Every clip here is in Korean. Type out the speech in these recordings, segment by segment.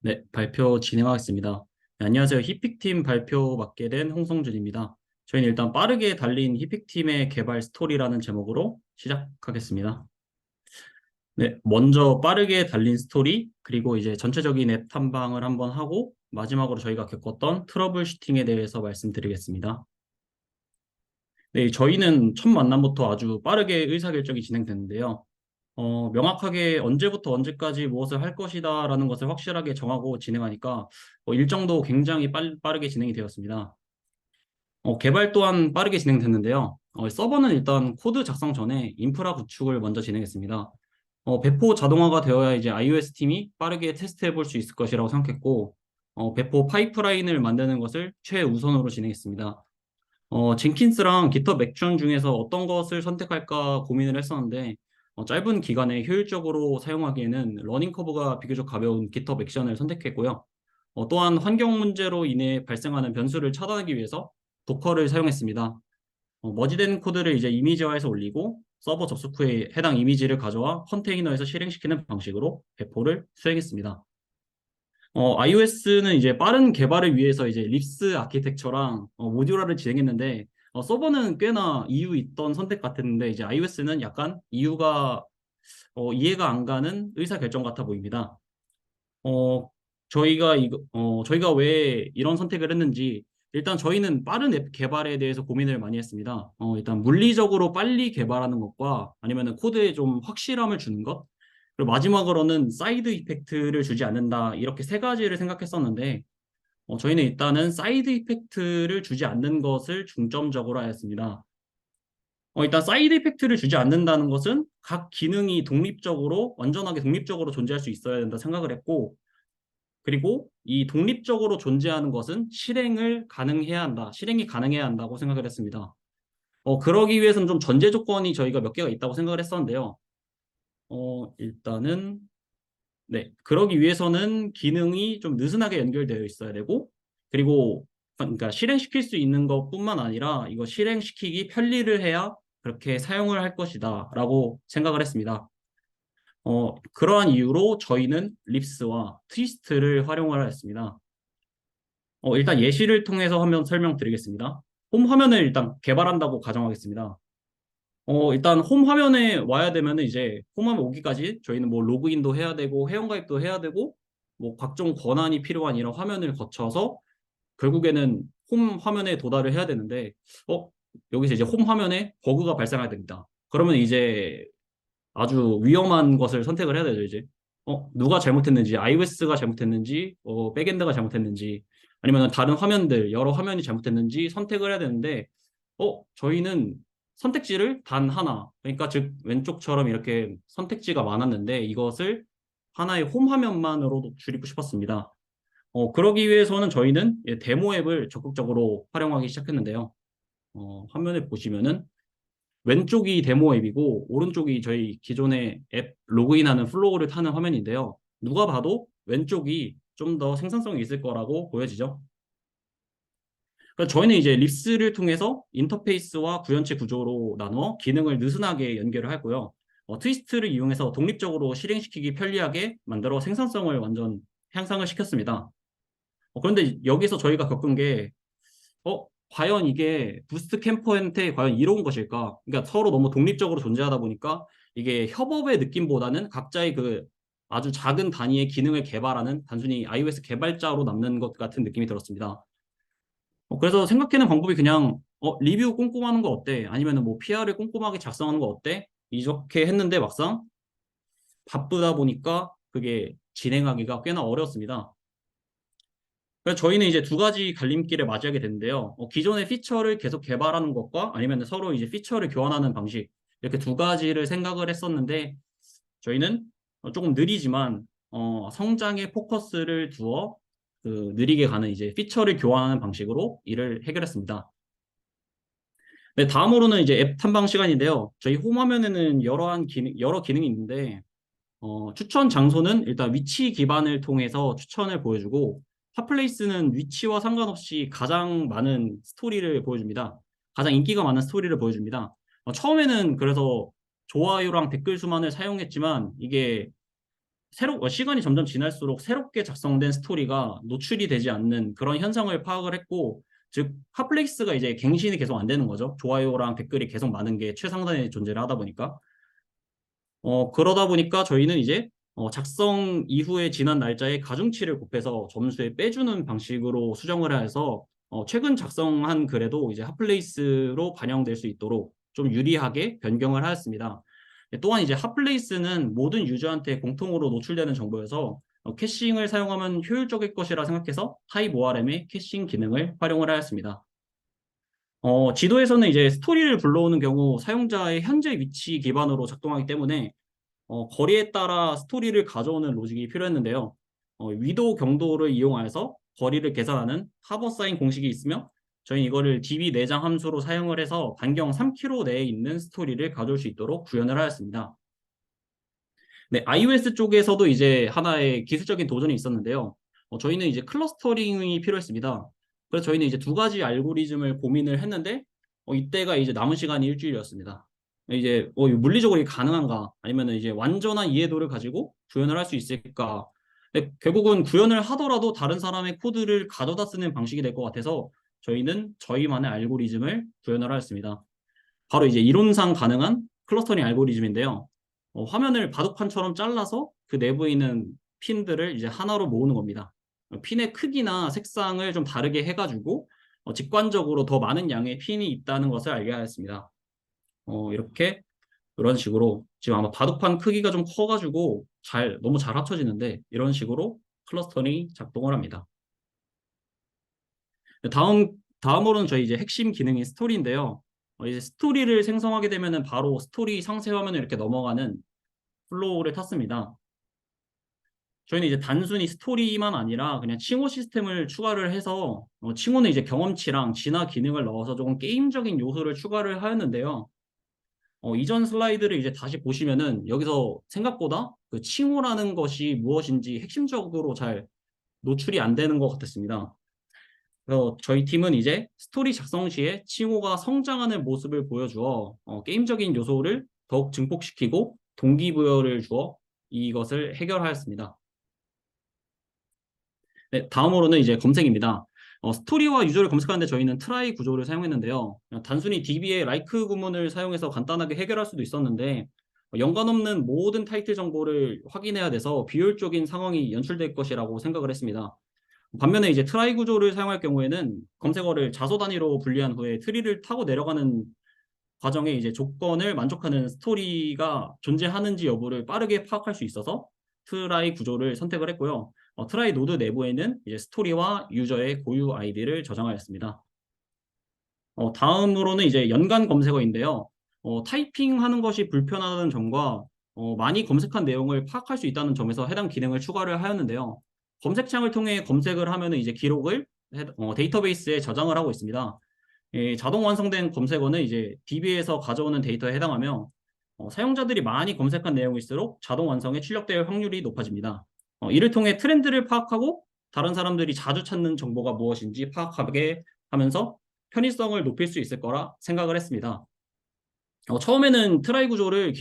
네, 발표 진행하겠습니다. 네, 안녕하세요. 히픽팀 발표 맡게 된 홍성준입니다. 저희는 일단 빠르게 달린 히픽팀의 개발 스토리라는 제목으로 시작하겠습니다. 네, 먼저 빠르게 달린 스토리, 그리고 이제 전체적인 앱 탐방을 한번 하고, 마지막으로 저희가 겪었던 트러블 슈팅에 대해서 말씀드리겠습니다. 네, 저희는 첫 만남부터 아주 빠르게 의사결정이 진행됐는데요. 명확하게 언제부터 언제까지 무엇을 할 것이다라는 것을 확실하게 정하고 진행하니까 일정도 굉장히 빠르게 진행이 되었습니다. 개발 또한 빠르게 진행됐는데요. 서버는 일단 코드 작성 전에 인프라 구축을 먼저 진행했습니다. 배포 자동화가 되어야 이제 iOS 팀이 빠르게 테스트해 볼 수 있을 것이라고 생각했고, 배포 파이프라인을 만드는 것을 최우선으로 진행했습니다. 젠킨스랑 깃허브 액션 중에서 어떤 것을 선택할까 고민을 했었는데, 짧은 기간에 효율적으로 사용하기에는 러닝 커브가 비교적 가벼운 깃허브 액션을 선택했고요. 또한 환경 문제로 인해 발생하는 변수를 차단하기 위해서 도커를 사용했습니다. 머지된 코드를 이제 이미지화해서 올리고 서버 접속 후에 해당 이미지를 가져와 컨테이너에서 실행시키는 방식으로 배포를 수행했습니다. iOS는 이제 빠른 개발을 위해서 이제 립스 아키텍처랑 모듈화를 진행했는데 서버는 꽤나 이유 있던 선택 같았는데 이제 iOS는 약간 이유가 이해가 안 가는 의사결정 같아 보입니다. 어, 저희가 왜 이런 선택을 했는지 일단 저희는 빠른 앱 개발에 대해서 고민을 많이 했습니다. 일단 물리적으로 빨리 개발하는 것과 아니면 코드에 좀 확실함을 주는 것, 그리고 마지막으로는 사이드 이펙트를 주지 않는다 이렇게 세 가지를 생각했었는데 저희는 일단은 사이드 이펙트를 주지 않는 것을 중점적으로 하였습니다. 일단 사이드 이펙트를 주지 않는다는 것은 각 기능이 독립적으로 완전하게 독립적으로 존재할 수 있어야 된다 생각을 했고, 그리고 이 독립적으로 존재하는 것은 실행이 가능해야 한다고 생각을 했습니다. 그러기 위해서는 좀 전제 조건이 저희가 몇 개가 있다고 생각을 했었는데요. 일단은, 네. 그러기 위해서는 기능이 좀 느슨하게 연결되어 있어야 되고, 그리고, 그러니까 실행시킬 수 있는 것뿐만 아니라 이거 실행시키기 편리를 해야 그렇게 사용을 할 것이다 라고 생각을 했습니다. 그러한 이유로 저희는 립스와 트위스트를 활용을 했습니다. 일단 예시를 통해서 한번 설명드리겠습니다. 홈 화면을 일단 개발한다고 가정하겠습니다. 일단 홈 화면에 와야 되면은 이제 홈 화면 오기까지 저희는 뭐 로그인도 해야 되고 회원가입도 해야 되고 뭐 각종 권한이 필요한 이런 화면을 거쳐서 결국에는 홈 화면에 도달을 해야 되는데 어, 여기서 이제 홈 화면에 버그가 발생하게 됩니다. 그러면 이제 아주 위험한 것을 선택을 해야 되죠, 이제. 누가 잘못했는지, iOS가 잘못했는지, 백엔드가 잘못했는지, 아니면 다른 화면들, 여러 화면이 잘못했는지 선택을 해야 되는데, 저희는 선택지를 단 하나, 그러니까 즉, 왼쪽처럼 이렇게 선택지가 많았는데, 이것을 하나의 홈 화면만으로 줄이고 싶었습니다. 그러기 위해서는 저희는 데모 앱을 적극적으로 활용하기 시작했는데요. 화면에 보시면은, 왼쪽이 데모 앱이고 오른쪽이 저희 기존의 앱 로그인하는 플로우를 타는 화면인데요. 누가 봐도 왼쪽이 좀 더 생산성이 있을 거라고 보여지죠. 그러니까 저희는 이제 립스를 통해서 인터페이스와 구현체 구조로 나누어 기능을 느슨하게 연결을 하고요. 트위스트를 이용해서 독립적으로 실행시키기 편리하게 만들어 생산성을 완전 향상을 시켰습니다. 그런데 여기서 저희가 겪은 게 과연 이게 부스트 캠퍼한테 과연 이로운 것일까? 그러니까 서로 너무 독립적으로 존재하다 보니까 이게 협업의 느낌보다는 각자의 그 아주 작은 단위의 기능을 개발하는 단순히 iOS 개발자로 남는 것 같은 느낌이 들었습니다. 그래서 생각해낸 방법이 그냥 리뷰 꼼꼼하는 거 어때? 아니면은 뭐 PR을 꼼꼼하게 작성하는 거 어때? 이렇게 했는데 막상 바쁘다 보니까 그게 진행하기가 꽤나 어려웠습니다. 그래서 저희는 이제 두 가지 갈림길을 맞이하게 되는데요. 기존의 피처를 계속 개발하는 것과 아니면 서로 이제 피처를 교환하는 방식, 이렇게 두 가지를 생각을 했었는데, 저희는 조금 느리지만, 성장에 포커스를 두어, 그, 느리게 가는 이제 피처를 교환하는 방식으로 이를 해결했습니다. 네, 다음으로는 이제 앱 탐방 시간인데요. 저희 홈 화면에는 여러 기능이 있는데, 추천 장소는 일단 위치 기반을 통해서 추천을 보여주고, 핫플레이스는 위치와 상관없이 가장 많은 스토리를 보여줍니다. 가장 인기가 많은 스토리를 보여줍니다. 처음에는 그래서 좋아요랑 댓글 수만을 사용했지만, 이게 시간이 점점 지날수록 새롭게 작성된 스토리가 노출이 되지 않는 그런 현상을 파악을 했고, 즉 핫플레이스가 이제 갱신이 계속 안 되는 거죠. 좋아요랑 댓글이 계속 많은 게 최상단에 존재를 하다 보니까. 그러다 보니까 저희는 이제 작성 이후에 지난 날짜에 가중치를 곱해서 점수에 빼주는 방식으로 수정을 해서 최근 작성한 글에도 이제 핫플레이스로 반영될 수 있도록 좀 유리하게 변경을 하였습니다. 또한 이제 핫플레이스는 모든 유저한테 공통으로 노출되는 정보여서 캐싱을 사용하면 효율적일 것이라 생각해서 타입 ORM의 캐싱 기능을 활용을 하였습니다. 지도에서는 이제 스토리를 불러오는 경우 사용자의 현재 위치 기반으로 작동하기 때문에 거리에 따라 스토리를 가져오는 로직이 필요했는데요. 위도 경도를 이용해서 거리를 계산하는 하버사인 공식이 있으며 저희 이거를 db 내장 함수로 사용을 해서 반경 3km 내에 있는 스토리를 가져올 수 있도록 구현을 하였습니다. 네, iOS 쪽에서도 이제 하나의 기술적인 도전이 있었는데요. 저희는 이제 클러스터링이 필요했습니다. 그래서 저희는 이제 두 가지 알고리즘을 고민을 했는데 이때가 이제 남은 시간이 일주일이었습니다. 이제 이거 물리적으로 이게 가능한가? 아니면 이제 완전한 이해도를 가지고 구현을 할 수 있을까? 근데 결국은 구현을 하더라도 다른 사람의 코드를 가져다 쓰는 방식이 될 것 같아서 저희는 저희만의 알고리즘을 구현을 하였습니다. 바로 이제 이론상 가능한 클러스터링 알고리즘인데요. 화면을 바둑판처럼 잘라서 그 내부에 있는 핀들을 이제 하나로 모으는 겁니다. 핀의 크기나 색상을 좀 다르게 해가지고 직관적으로 더 많은 양의 핀이 있다는 것을 알게 하였습니다. 이렇게 이런 식으로 지금 아마 바둑판 크기가 좀 커가지고 너무 잘 합쳐지는데 이런 식으로 클러스터링이 작동을 합니다. 다음으로는 저희 이제 핵심 기능인 스토리인데요. 이제 스토리를 생성하게 되면은 바로 스토리 상세 화면을 이렇게 넘어가는 플로우를 탔습니다. 저희는 이제 단순히 스토리만 아니라 그냥 칭호 시스템을 추가를 해서 칭호는 이제 경험치랑 진화 기능을 넣어서 조금 게임적인 요소를 추가를 하였는데요. 이전 슬라이드를 이제 다시 보시면은 여기서 생각보다 그 칭호라는 것이 무엇인지 핵심적으로 잘 노출이 안 되는 것 같았습니다. 그래서 저희 팀은 이제 스토리 작성 시에 칭호가 성장하는 모습을 보여주어 게임적인 요소를 더욱 증폭시키고 동기부여를 주어 이것을 해결하였습니다. 네, 다음으로는 이제 검색입니다. 스토리와 유저를 검색하는데 저희는 트라이 구조를 사용했는데요. 단순히 DB의 like 구문을 사용해서 간단하게 해결할 수도 있었는데 연관 없는 모든 타이틀 정보를 확인해야 돼서 비효율적인 상황이 연출될 것이라고 생각을 했습니다. 반면에 이제 트라이 구조를 사용할 경우에는 검색어를 자소 단위로 분리한 후에 트리를 타고 내려가는 과정에 이제 조건을 만족하는 스토리가 존재하는지 여부를 빠르게 파악할 수 있어서 트라이 구조를 선택을 했고요. 트라이 노드 내부에는 이제 스토리와 유저의 고유 아이디를 저장하였습니다. 다음으로는 이제 연관 검색어인데요. 타이핑하는 것이 불편하다는 점과 많이 검색한 내용을 파악할 수 있다는 점에서 해당 기능을 추가를 하였는데요. 검색창을 통해 검색을 하면 이제 기록을 데이터베이스에 저장을 하고 있습니다. 자동 완성된 검색어는 이제 DB에서 가져오는 데이터에 해당하며 사용자들이 많이 검색한 내용일수록 자동 완성에 출력될 확률이 높아집니다. 이를 통해 트렌드를 파악하고 다른 사람들이 자주 찾는 정보가 무엇인지 파악하게 하면서 편의성을 높일 수 있을 거라 생각을 했습니다. 처음에는 트라이 구조를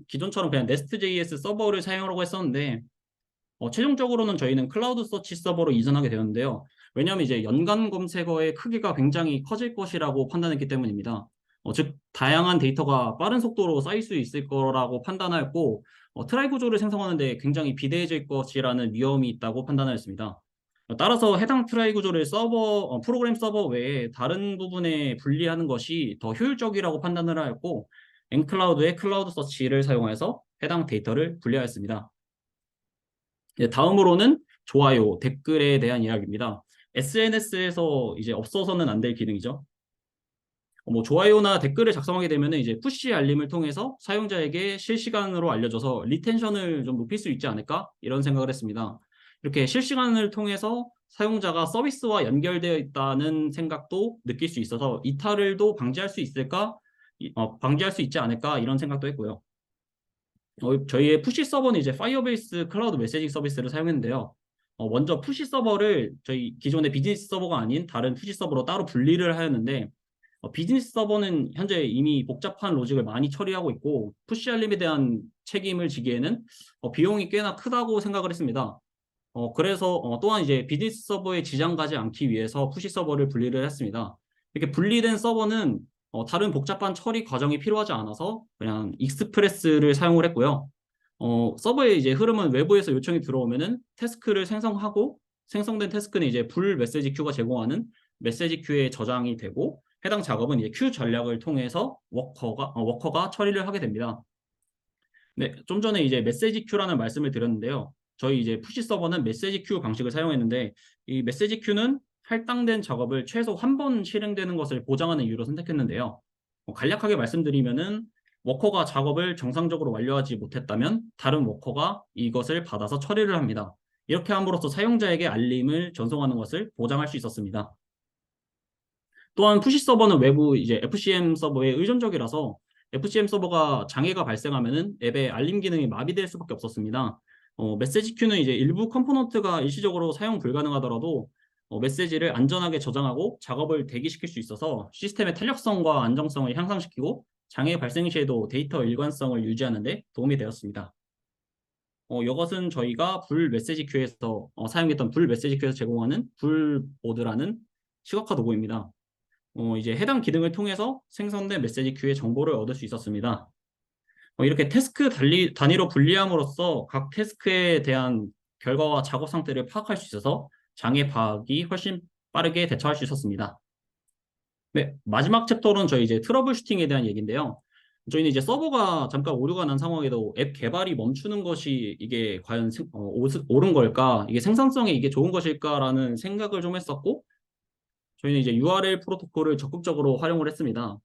기존처럼 그냥 nest.js 서버를 사용하려고 했었는데 최종적으로는 저희는 클라우드 서치 서버로 이전하게 되었는데요. 왜냐하면 이제 연관 검색어의 크기가 굉장히 커질 것이라고 판단했기 때문입니다. 즉 다양한 데이터가 빠른 속도로 쌓일 수 있을 거라고 판단하였고 트라이 구조를 생성하는데 굉장히 비대해질 것이라는 위험이 있다고 판단하였습니다. 따라서 해당 트라이 구조를 프로그램 서버 외에 다른 부분에 분리하는 것이 더 효율적이라고 판단을 하였고 엔클라우드의 클라우드 서치를 사용해서 해당 데이터를 분리하였습니다. 다음으로는 좋아요, 댓글에 대한 이야기입니다. SNS에서 이제 없어서는 안 될 기능이죠. 뭐 좋아요나 댓글을 작성하게 되면 이제 푸시 알림을 통해서 사용자에게 실시간으로 알려줘서 리텐션을 좀 높일 수 있지 않을까? 이런 생각을 했습니다. 이렇게 실시간을 통해서 사용자가 서비스와 연결되어 있다는 생각도 느낄 수 있어서 이탈을도 방지할 수 있을까? 방지할 수 있지 않을까? 이런 생각도 했고요. 저희의 푸시 서버는 이제 파이어베이스 클라우드 메시징 서비스를 사용했는데요. 먼저 푸시 서버를 저희 기존의 비즈니스 서버가 아닌 다른 푸시 서버로 따로 분리를 하였는데 비즈니스 서버는 현재 이미 복잡한 로직을 많이 처리하고 있고 푸시 알림에 대한 책임을 지기에는 비용이 꽤나 크다고 생각을 했습니다. 그래서 또한 이제 비즈니스 서버에 지장 가지 않기 위해서 푸시 서버를 분리를 했습니다. 이렇게 분리된 서버는 다른 복잡한 처리 과정이 필요하지 않아서 그냥 익스프레스를 사용을 했고요. 서버의 이제 흐름은 외부에서 요청이 들어오면은 태스크를 생성하고 생성된 태스크는 이제 불 메시지 큐가 제공하는 메시지 큐에 저장이 되고 해당 작업은 이제 큐 전략을 통해서 워커가 처리를 하게 됩니다. 네, 좀 전에 이제 메시지 큐라는 말씀을 드렸는데요. 저희 이제 푸시 서버는 메시지 큐 방식을 사용했는데 이 메시지 큐는 할당된 작업을 최소 한 번 실행되는 것을 보장하는 이유로 선택했는데요. 간략하게 말씀드리면은 워커가 작업을 정상적으로 완료하지 못했다면 다른 워커가 이것을 받아서 처리를 합니다. 이렇게 함으로써 사용자에게 알림을 전송하는 것을 보장할 수 있었습니다. 또한 푸시 서버는 외부 이제 FCM 서버에 의존적이라서 FCM 서버가 장애가 발생하면은 앱의 알림 기능이 마비될 수밖에 없었습니다. 메시지 큐는 이제 일부 컴포넌트가 일시적으로 사용 불가능하더라도 메시지를 안전하게 저장하고 작업을 대기시킬 수 있어서 시스템의 탄력성과 안정성을 향상시키고 장애 발생 시에도 데이터 일관성을 유지하는 데 도움이 되었습니다. 이것은 저희가 불 메시지 큐에서 사용했던 불 메시지 큐에서 제공하는 불보드라는 시각화 도구입니다. 이제 해당 기능을 통해서 생성된 메시지 큐의 정보를 얻을 수 있었습니다. 이렇게 태스크 단위로 분리함으로써 각 태스크에 대한 결과와 작업 상태를 파악할 수 있어서 장애 파악이 훨씬 빠르게 대처할 수 있었습니다. 네, 마지막 챕터는 저희 이제 트러블 슈팅에 대한 얘기인데요. 저희는 이제 서버가 잠깐 오류가 난 상황에도 앱 개발이 멈추는 것이 이게 과연 옳은 걸까? 이게 생산성에 이게 좋은 것일까라는 생각을 좀 했었고, 저희는 이제 URL 프로토콜을 적극적으로 활용을 했습니다.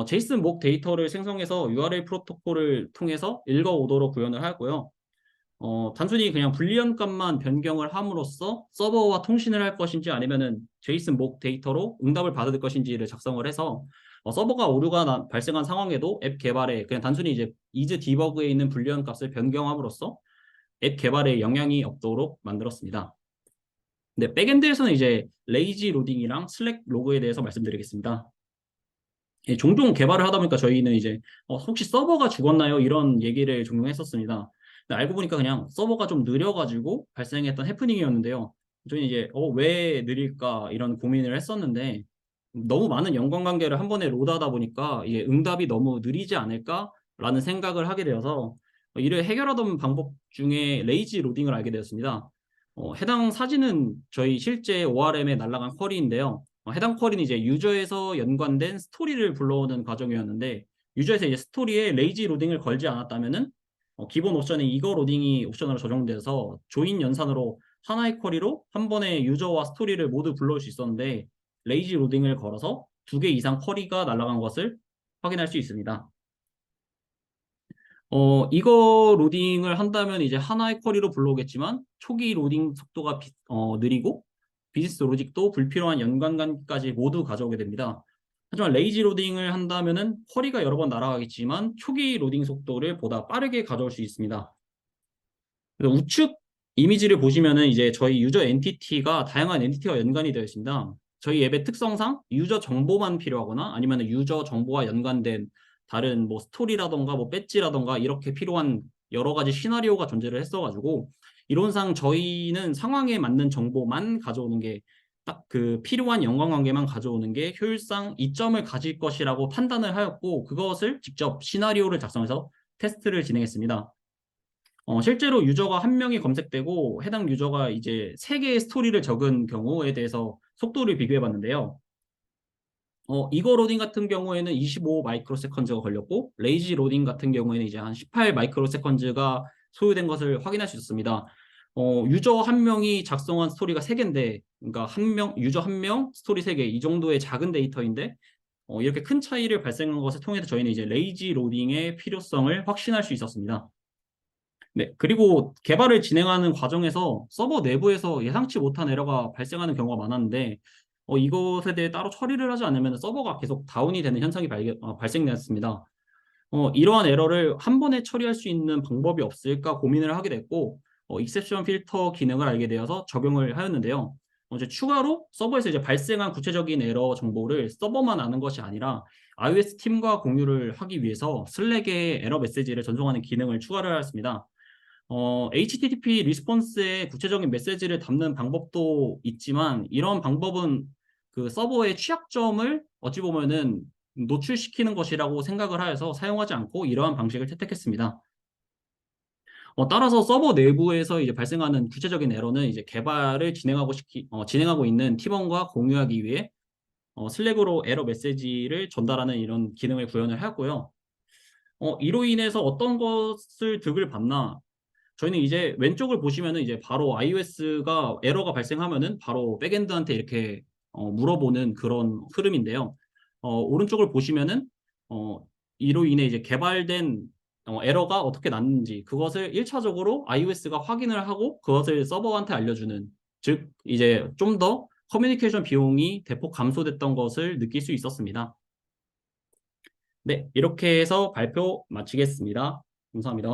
제이슨 목 데이터를 생성해서 URL 프로토콜을 통해서 읽어 오도록 구현을 하고요. 단순히 그냥 불리한 값만 변경을 함으로써 서버와 통신을 할 것인지 아니면은 제이슨 목 데이터로 응답을 받을 것인지를 작성을 해서 서버가 오류가 발생한 상황에도 앱 개발에 그냥 단순히 이제 이즈 디버그에 있는 불리한 값을 변경함으로써 앱 개발에 영향이 없도록 만들었습니다. 네, 백엔드에서는 이제 레이지 로딩이랑 슬랙 로그에 대해서 말씀드리겠습니다. 예, 종종 개발을 하다 보니까 저희는 이제 혹시 서버가 죽었나요? 이런 얘기를 종종 했었습니다. 근데 알고 보니까 그냥 서버가 좀 느려가지고 발생했던 해프닝이었는데요. 저희는 이제 왜 느릴까 이런 고민을 했었는데 너무 많은 연관관계를 한 번에 로드하다 보니까 이게 응답이 너무 느리지 않을까라는 생각을 하게 되어서 이를 해결하던 방법 중에 레이지 로딩을 알게 되었습니다. 해당 사진은 저희 실제 ORM에 날아간 쿼리인데요. 해당 쿼리는 이제 유저에서 연관된 스토리를 불러오는 과정이었는데 유저에서 이제 스토리에 레이지 로딩을 걸지 않았다면은 기본 옵션에 이거 로딩이 옵션으로 적용돼서 조인 연산으로 하나의 쿼리로 한 번에 유저와 스토리를 모두 불러올 수 있었는데 레이지 로딩을 걸어서 2개 이상 쿼리가 날아간 것을 확인할 수 있습니다. 이거 로딩을 한다면 이제 하나의 쿼리로 불러오겠지만 초기 로딩 속도가 느리고 비즈니스 로직도 불필요한 연관관까지 모두 가져오게 됩니다. 하지만 레이지 로딩을 한다면은 쿼리가 여러 번 날아가겠지만 초기 로딩 속도를 보다 빠르게 가져올 수 있습니다. 그래서 우측 이미지를 보시면은 이제 저희 유저 엔티티가 다양한 엔티티와 연관이 되어 있습니다. 저희 앱의 특성상 유저 정보만 필요하거나 아니면 유저 정보와 연관된 다른 뭐 스토리라던가 뭐 배지라던가 이렇게 필요한 여러 가지 시나리오가 존재를 했어가지고 이론상 저희는 상황에 맞는 정보만 가져오는 게 딱 그 필요한 연관관계만 가져오는 게 효율상 이점을 가질 것이라고 판단을 하였고 그것을 직접 시나리오를 작성해서 테스트를 진행했습니다. 실제로 유저가 한 명이 검색되고 해당 유저가 이제 3개의 스토리를 적은 경우에 대해서 속도를 비교해 봤는데요. 이거 로딩 같은 경우에는 25 마이크로 세컨즈가 걸렸고 레이지 로딩 같은 경우에는 이제 한 18 마이크로 세컨즈가 소요된 것을 확인할 수 있습니다. 유저 한 명이 작성한 스토리가 3개인데 그러니까 유저 한 명 스토리 3개 이 정도의 작은 데이터인데 이렇게 큰 차이를 발생한 것을 통해서 저희는 이제 레이지 로딩의 필요성을 확신할 수 있었습니다. 네, 그리고 개발을 진행하는 과정에서 서버 내부에서 예상치 못한 에러가 발생하는 경우가 많았는데 이것에 대해 따로 처리를 하지 않으면 서버가 계속 다운이 되는 현상이 발생되었습니다. 이러한 에러를 한 번에 처리할 수 있는 방법이 없을까 고민을 하게 됐고 익셉션 필터 기능을 알게 되어서 적용을 하였는데요. 이제 추가로 서버에서 이제 발생한 구체적인 에러 정보를 서버만 아는 것이 아니라 iOS 팀과 공유를 하기 위해서 슬랙에 에러 메시지를 전송하는 기능을 추가를 하였습니다. HTTP 리스폰스에 구체적인 메시지를 담는 방법도 있지만 이런 방법은 그 서버의 취약점을 어찌 보면은 노출시키는 것이라고 생각을 하여서 사용하지 않고 이러한 방식을 택했습니다. 따라서 서버 내부에서 이제 발생하는 구체적인 에러는 이제 개발을 진행하고 있는 팀원과 공유하기 위해 슬랙으로 에러 메시지를 전달하는 이런 기능을 구현을 하고요. 이로 인해서 어떤 것을 득을 봤나? 저희는 이제 왼쪽을 보시면은 이제 바로 iOS가 에러가 발생하면은 바로 백엔드한테 이렇게 물어보는 그런 흐름인데요. 오른쪽을 보시면은 어, 이로 인해 이제 개발된 에러가 어떻게 났는지 그것을 1차적으로 iOS가 확인을 하고 그것을 서버한테 알려주는, 즉 이제 좀 더 커뮤니케이션 비용이 대폭 감소됐던 것을 느낄 수 있었습니다. 네, 이렇게 해서 발표 마치겠습니다. 감사합니다.